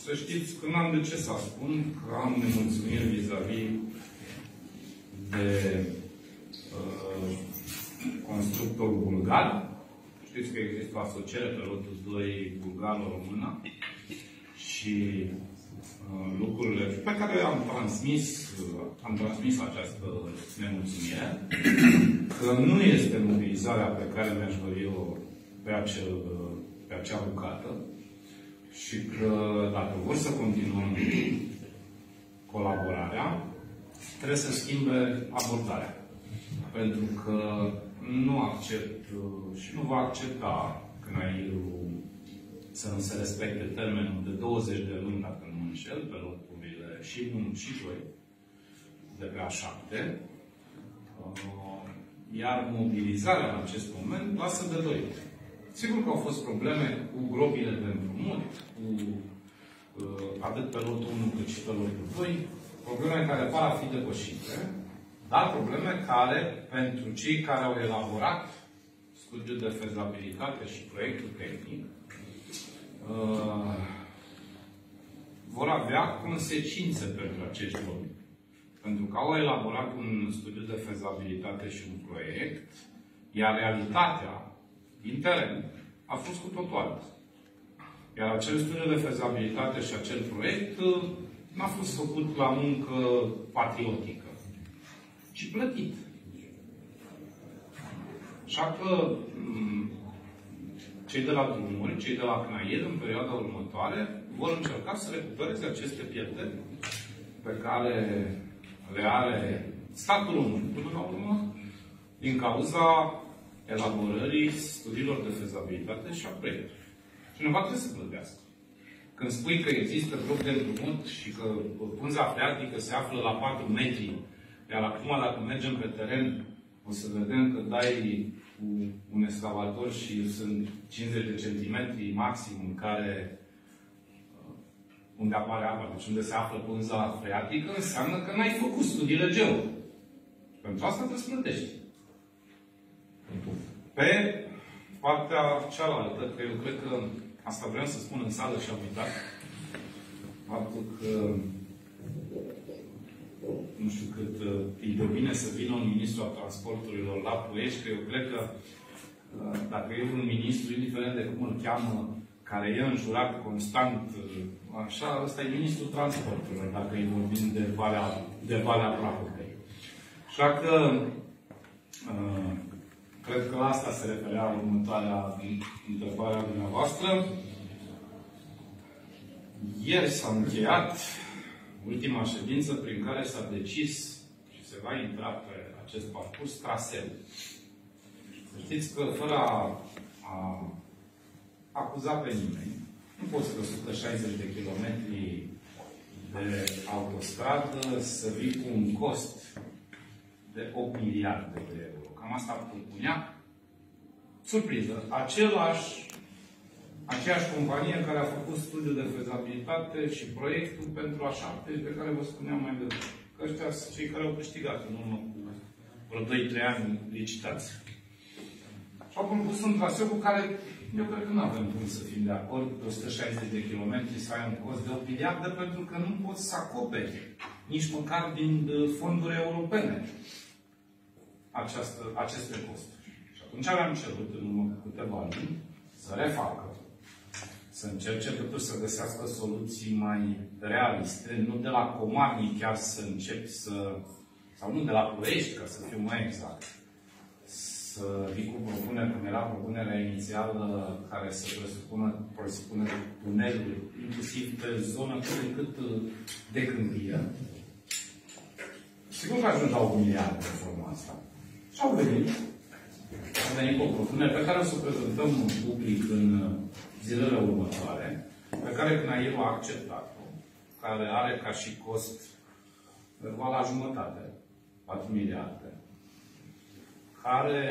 să știți că n-am de ce să spun că am nemulțumiri vis-a-vis de constructorul bulgar. Știți că există o asociere pe lotul 2 bulgaro-română și lucrurile pe care am transmis această nemulțumire, că nu este mobilizarea pe care mi-aș dori eu pe acea bucată și că dacă vor să continuăm colaborarea, trebuie să schimbe abordarea. Pentru că nu accept și nu va accepta CNAIL-ul să nu se respecte termenul de 20 de luni, dacă nu mă înșel, pe locurile și 1 și 2 de pe A7. Iar mobilizarea în acest moment lasă de 2. Sigur că au fost probleme cu gropile de împrumut, cu atât pe lotul 1 cât și pe lotul 2, probleme care par a fi depășite, dar probleme care, pentru cei care au elaborat studiul de fezabilitate și proiectul tehnic, vor avea consecințe pentru acești oameni. Pentru că au elaborat un studiu de fezabilitate și un proiect, iar realitatea din teren a fost cu totul altă. Iar acel studiu de fezabilitate și acel proiect n-a fost făcut la muncă patriotică, ci plătit. Așa că cei de la drumuri, cei de la CNAIL, în perioada următoare, vor încerca să recupereze aceste pierderi pe care le are statul român, până la urmă, din cauza elaborării studiilor de fezabilitate și a proiectului. Cineva trebuie să plătească. Când spui că există grup de împrumut și că punza freatică se află la 4 metri, iar acum, dacă mergem pe teren, o să vedem că dai cu un excavator și sunt 50 de centimetri maxim în care unde apare apa, deci unde se află punza freatică, înseamnă că n-ai făcut studiile geo. Pentru asta trebuie să plătești. Pe partea cealaltă, că eu cred că asta vreau să spun în sală și am uitat, faptul că nu știu cât îi dă bine să vină un ministru al transporturilor la Ploiești, că eu cred că dacă e un ministru, indiferent de cum îl cheamă, care e înjurat constant, așa, ăsta e ministrul transporturilor, dacă îi vorbim de Valea Prahovei. Așa că cred că la asta se referea următoarea întrebare a dumneavoastră. Ieri s-a încheiat ultima ședință prin care s-a decis și se va intra pe acest parcurs traseul. Să știți că fără a acuza pe nimeni, nu poți pe 160 de kilometri de autostradă să vii cu un cost de 8 miliarde de euro. Cam asta propunea. Surpriză. Aceeași companie care a făcut studiul de fezabilitate și proiectul pentru A7, pe care vă spuneam mai devreme. Că ăștia sunt cei care au câștigat în urmă cu vreo 2-3 ani licitații. Și au propus un traseu cu care eu cred că nu avem cum să fim de acord pe 160 de kilometri să ai un cost de 8 miliarde, pentru că nu poți să acoperi nici măcar din fonduri europene aceste costuri. Și atunci am cerut în urmă cu câteva luni să refacă, să încerce totuși să găsească soluții mai realiste, nu de la Comarnic chiar să începi sau nu de la Ploiești, ca să fiu mai exact, să vii cu propuneri, cum era propunerea inițială care să presupune tuneluri, inclusiv pe zonă cât de câmpie. Sigur că ajung la 8 miliarde de forma asta. Și au venit cu o propunere pe care o să o prezentăm în public în zilele următoare, pe care CNAIL a acceptat-o, care are ca și cost la jumătate, 4 miliarde, care,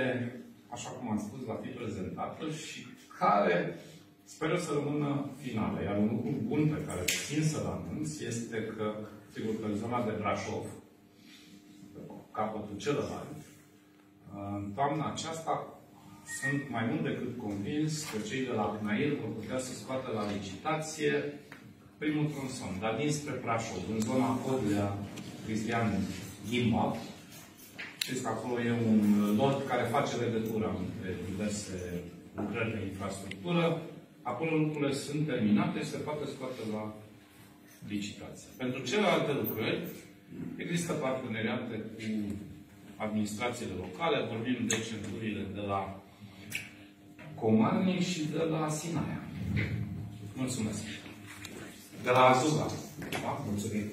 așa cum am spus, va fi prezentată și care speră să rămână finală. Iar un lucru bun pe care țin să-l anunț este că, sigur că în zona de Brașov, pe capătul celălalt, în toamna aceasta sunt mai mult decât convins că cei de la CNAIL vor putea să scoată la licitație primul tronson, dar dinspre Brașov, în zona Codlea, Cristian Ghimba. Știți că acolo e un lot care face legătura între diverse lucrări de infrastructură. Acolo lucrurile sunt terminate și se poate scoate la licitație. Pentru celelalte lucrări, există parteneriate cu administrațiile locale, vorbim de centurile de la Comarnic și de la Sinaia. Mulțumesc. De la Azuga. Da? Mulțumim.